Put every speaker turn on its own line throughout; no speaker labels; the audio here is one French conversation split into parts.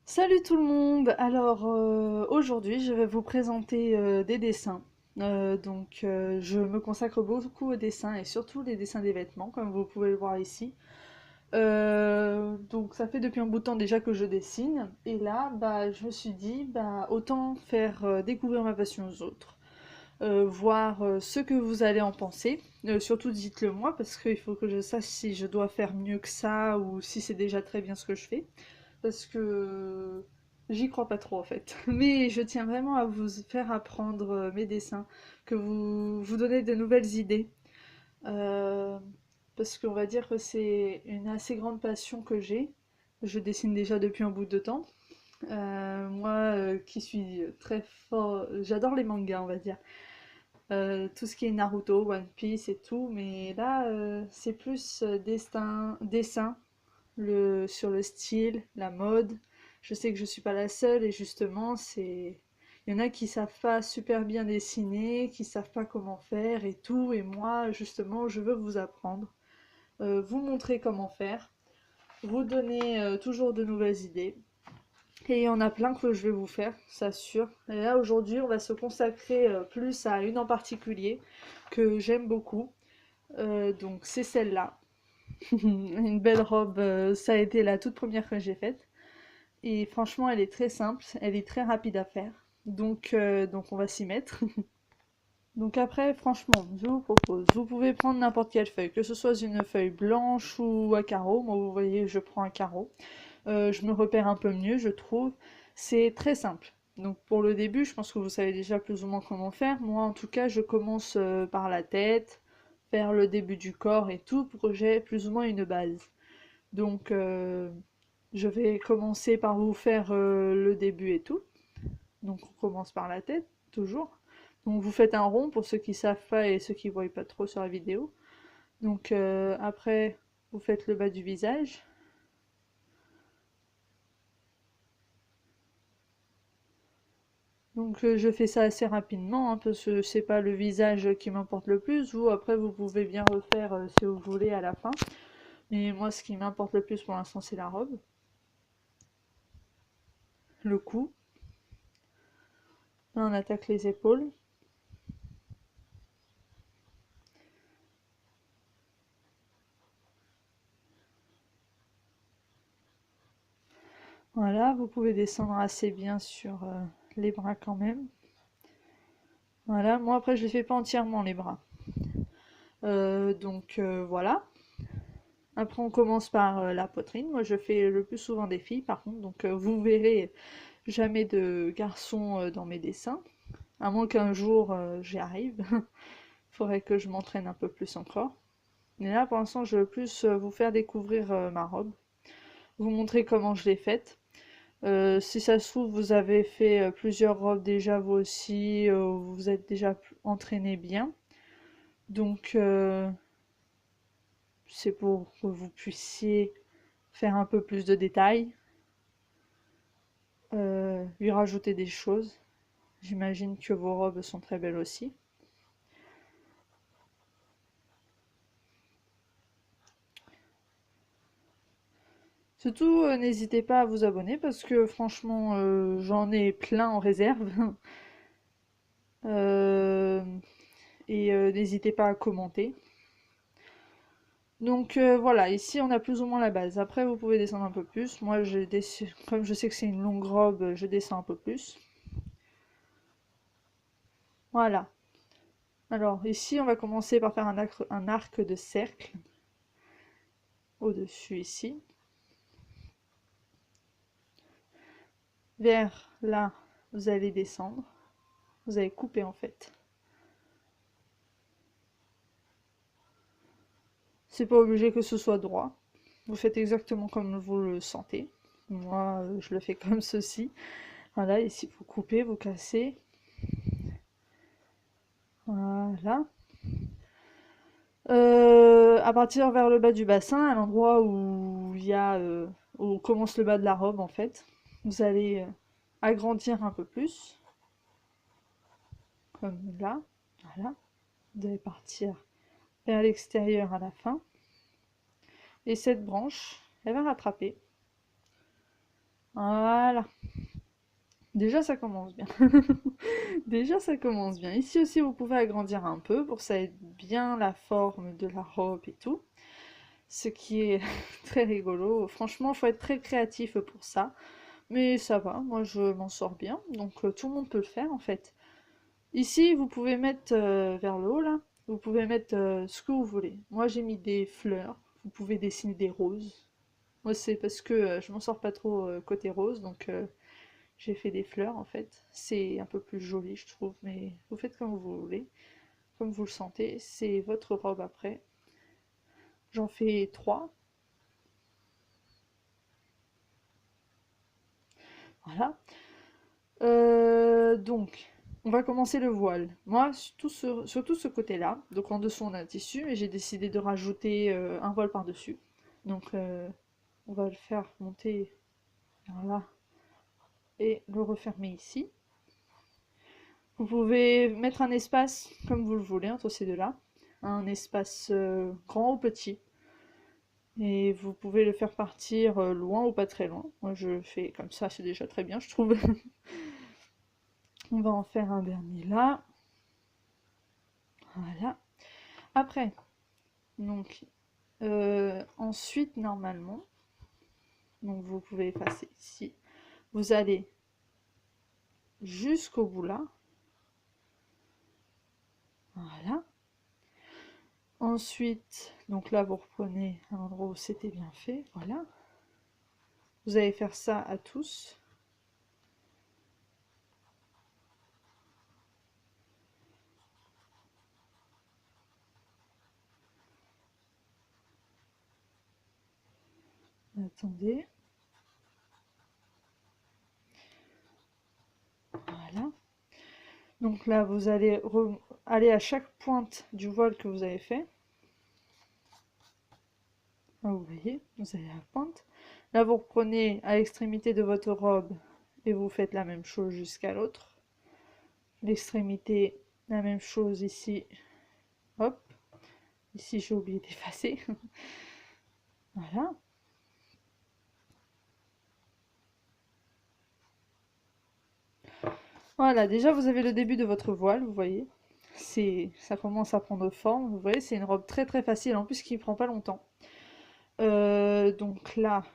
Salut tout le monde! Alors aujourd'hui je vais vous présenter des dessins. Je me consacre beaucoup aux dessins et surtout les dessins des vêtements comme vous pouvez le voir ici. Donc ça fait depuis un bout de temps déjà que je dessine et là je me suis dit autant faire découvrir ma passion aux autres. Voir ce que vous allez en penser. Surtout dites-le moi parce qu'il faut que je sache si je dois faire mieux que ça ou si c'est déjà très bien ce que je fais. Parce que j'y crois pas trop en fait. Mais je tiens vraiment à vous faire apprendre mes dessins, que vous donner de nouvelles idées. Euh, Parce qu'on va dire que c'est une assez grande passion que j'ai. Je dessine déjà depuis un bout de temps. Moi qui suis très fort, j'adore les mangas on va dire. Tout ce qui est Naruto, One Piece et tout, mais là c'est plus dessin, sur le style, la mode. Je sais que je suis pas la seule et justement, il y en a qui savent pas super bien dessiner, qui savent pas comment faire et tout. Et moi, justement, je veux vous apprendre, vous montrer comment faire, vous donner toujours de nouvelles idées. Et il y en a plein que je vais vous faire, ça sûr. Et là, aujourd'hui, on va se consacrer plus à une en particulier que j'aime beaucoup. Donc, c'est celle-là. Une belle robe, ça a été la toute première que j'ai faite. Et franchement, elle est très simple, elle est très rapide à faire. Donc on va s'y mettre. Donc après, franchement, je vous propose, vous pouvez prendre n'importe quelle feuille, que ce soit une feuille blanche ou à carreaux. Moi, vous voyez, je prends un carreau. Je me repère un peu mieux, je trouve. C'est très simple. Donc pour le début, je pense que vous savez déjà plus ou moins comment faire. Moi, en tout cas, je commence par la tête, faire le début du corps et tout, pour que j'ai plus ou moins une base. Donc, je vais commencer par vous faire le début et tout. Donc, on commence par la tête, toujours. Donc, vous faites un rond pour ceux qui savent pas et ceux qui voient pas trop sur la vidéo. Donc, après, vous faites le bas du visage. Donc, je fais ça assez rapidement, hein, parce que c'est pas le visage qui m'importe le plus. Vous, après, vous pouvez bien refaire si vous voulez à la fin. Mais moi, ce qui m'importe le plus pour l'instant, c'est la robe, le cou. Là, on attaque les épaules. Voilà, vous pouvez descendre assez bien sur les bras quand même. Voilà, moi après je les fais pas entièrement les bras. Voilà. Après on commence par la poitrine. Moi je fais le plus souvent des filles par contre, donc vous verrez jamais de garçons dans mes dessins. À moins qu'un jour j'y arrive. Faudrait que je m'entraîne un peu plus encore. Mais là pour l'instant je veux plus vous faire découvrir ma robe. Vous montrer comment je l'ai faite. Si ça se trouve, vous avez fait plusieurs robes déjà vous aussi, vous vous êtes déjà entraîné bien. Donc c'est pour que vous puissiez faire un peu plus de détails, lui rajouter des choses. J'imagine que vos robes sont très belles aussi. Surtout, n'hésitez pas à vous abonner parce que franchement, j'en ai plein en réserve. Euh, N'hésitez pas à commenter. Donc voilà, ici on a plus ou moins la base. Après vous pouvez descendre un peu plus. Moi comme je sais que c'est une longue robe, je descends un peu plus. Voilà. Alors ici on va commencer par faire un arc de cercle au-dessus ici. Vers là, vous allez descendre. Vous allez couper en fait. C'est pas obligé que ce soit droit. Vous faites exactement comme vous le sentez. Moi, je le fais comme ceci. Voilà, ici vous coupez, vous cassez. Voilà. À partir vers le bas du bassin, à l'endroit où il y a où commence le bas de la robe en fait, vous allez agrandir un peu plus, comme là, voilà. Vous allez partir vers l'extérieur à la fin, et cette branche, elle va rattraper, Voilà. Déjà, ça commence bien. Déjà, ça commence bien. Ici aussi, vous pouvez agrandir un peu pour que ça ait bien la forme de la robe et tout. Ce qui est très rigolo. Franchement, il faut être très créatif pour ça. Mais ça va, moi je m'en sors bien. Donc tout le monde peut le faire en fait. Ici, vous pouvez mettre vers le haut là, vous pouvez mettre ce que vous voulez. Moi j'ai mis des fleurs. Vous pouvez dessiner des roses. Moi c'est parce que je m'en sors pas trop côté rose, donc j'ai fait des fleurs en fait. C'est un peu plus joli je trouve, mais vous faites comme vous voulez, comme vous le sentez. C'est votre robe après. J'en fais trois. Voilà. Donc, on va commencer le voile. Moi, surtout ce côté-là, donc en dessous on a un tissu, et j'ai décidé de rajouter un voile par-dessus. Donc, on va le faire monter vers là et le refermer ici. Vous pouvez mettre un espace comme vous le voulez entre ces deux-là, un espace grand ou petit, et vous pouvez le faire partir loin ou pas très loin. Moi, je fais comme ça, c'est déjà très bien, je trouve. On va en faire un dernier là. Voilà. Après, donc, ensuite, normalement, donc vous pouvez effacer ici. Vous allez jusqu'au bout là. Voilà. Ensuite, donc là, vous reprenez un endroit où c'était bien fait. Voilà. Vous allez faire ça à tous. Attendez. Voilà. Donc là, vous allez aller à chaque pointe du voile que vous avez fait. Là, vous voyez, vous allez à la pointe. Là, vous reprenez à l'extrémité de votre robe et vous faites la même chose jusqu'à l'autre. L'extrémité, la même chose ici. Hop. Ici, j'ai oublié d'effacer. Voilà. Voilà, déjà, vous avez le début de votre voile, vous voyez. Ça commence à prendre forme. Vous voyez, c'est une robe très très facile, en plus qui ne prend pas longtemps. Donc là,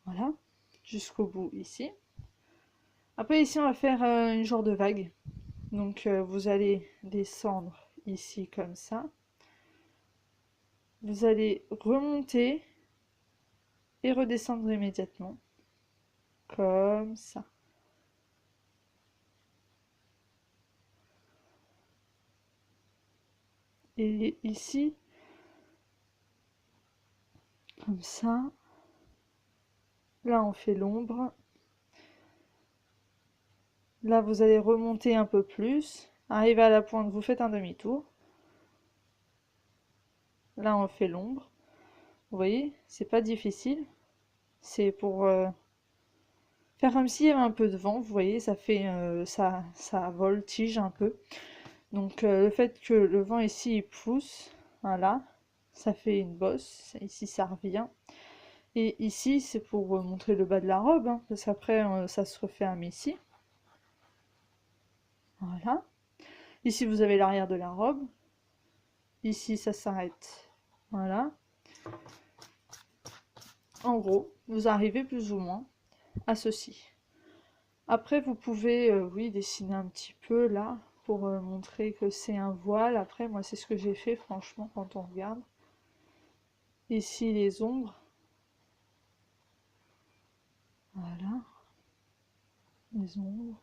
voilà, jusqu'au bout ici. Après, ici, on va faire une genre de vague. Donc, vous allez descendre ici comme ça. Vous allez remonter et redescendre immédiatement. Comme ça. Et ici, comme ça. Là, on fait l'ombre. Là, vous allez remonter un peu plus. Arrivez à la pointe, vous faites un demi-tour. Là, on fait l'ombre. Vous voyez, c'est pas difficile. C'est pour faire comme s'il y avait un peu de vent. Vous voyez, ça fait ça voltige un peu. Donc, le fait que le vent ici il pousse, voilà, ça fait une bosse. Ici, ça revient. Et ici, c'est pour montrer le bas de la robe, hein, parce qu'après, ça se referme ici. Voilà. Ici, vous avez l'arrière de la robe. Ici, ça s'arrête. Voilà. En gros, vous arrivez plus ou moins à ceci. Après, vous pouvez, oui, dessiner un petit peu là pour montrer que c'est un voile. Après, moi, c'est ce que j'ai fait, franchement, quand on regarde. Ici, les ombres. Voilà, les ombres.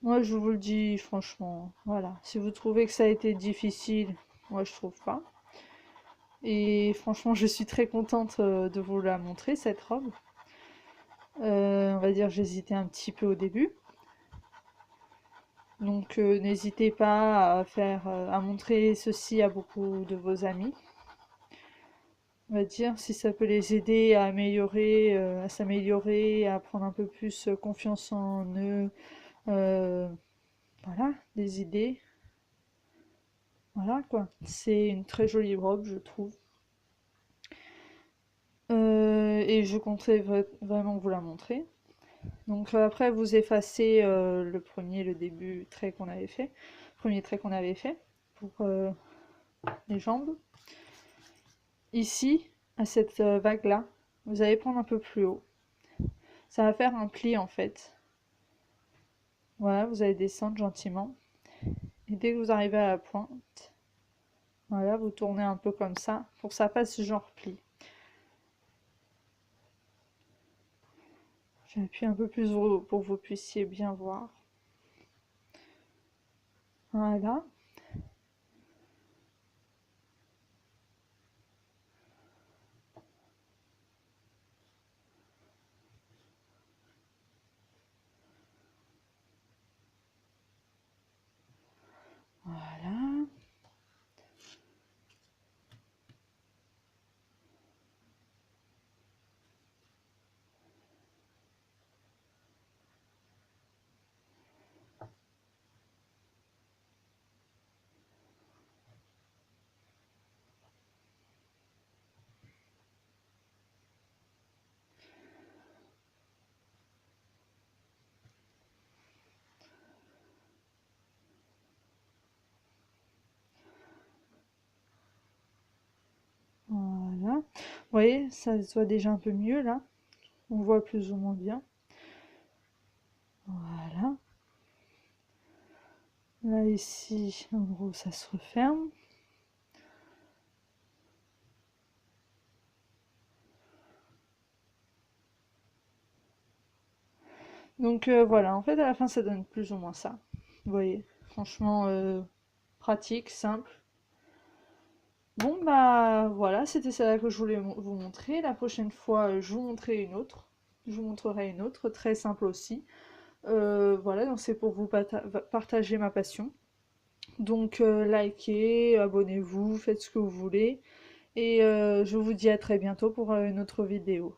Moi, je vous le dis franchement, voilà. Si vous trouvez que ça a été difficile, moi, je trouve pas. Et franchement, je suis très contente de vous la montrer, cette robe. On va dire, j'hésitais un petit peu au début. Donc, n'hésitez pas à montrer ceci à beaucoup de vos amis. On va dire, si ça peut les aider à améliorer, à s'améliorer, à prendre un peu plus confiance en eux. Euh, voilà, des idées. Voilà quoi, c'est une très jolie robe je trouve. Et je comptais vraiment vous la montrer. Donc après vous effacez le début trait qu'on avait fait, premier trait qu'on avait fait pour les jambes. Ici, à cette vague là, vous allez prendre un peu plus haut. Ça va faire un pli en fait. Voilà, vous allez descendre gentiment. Et dès que vous arrivez à la pointe, voilà, vous tournez un peu comme ça pour que ça fasse ce genre pli. J'appuie un peu plus pour que vous puissiez bien voir. Voilà. Voilà. Voilà. Vous voyez, ça se voit déjà un peu mieux là. On voit plus ou moins bien. Voilà. Là ici, en gros, ça se referme. Donc voilà, en fait à la fin ça donne plus ou moins ça. Vous voyez, franchement pratique, simple. Bon bah voilà, c'était ça que je voulais vous montrer. La prochaine fois, je vous montrerai une autre. Je vous montrerai une autre, très simple aussi. Voilà, donc c'est pour vous partager ma passion. Donc likez, abonnez-vous, faites ce que vous voulez. Et je vous dis à très bientôt pour une autre vidéo.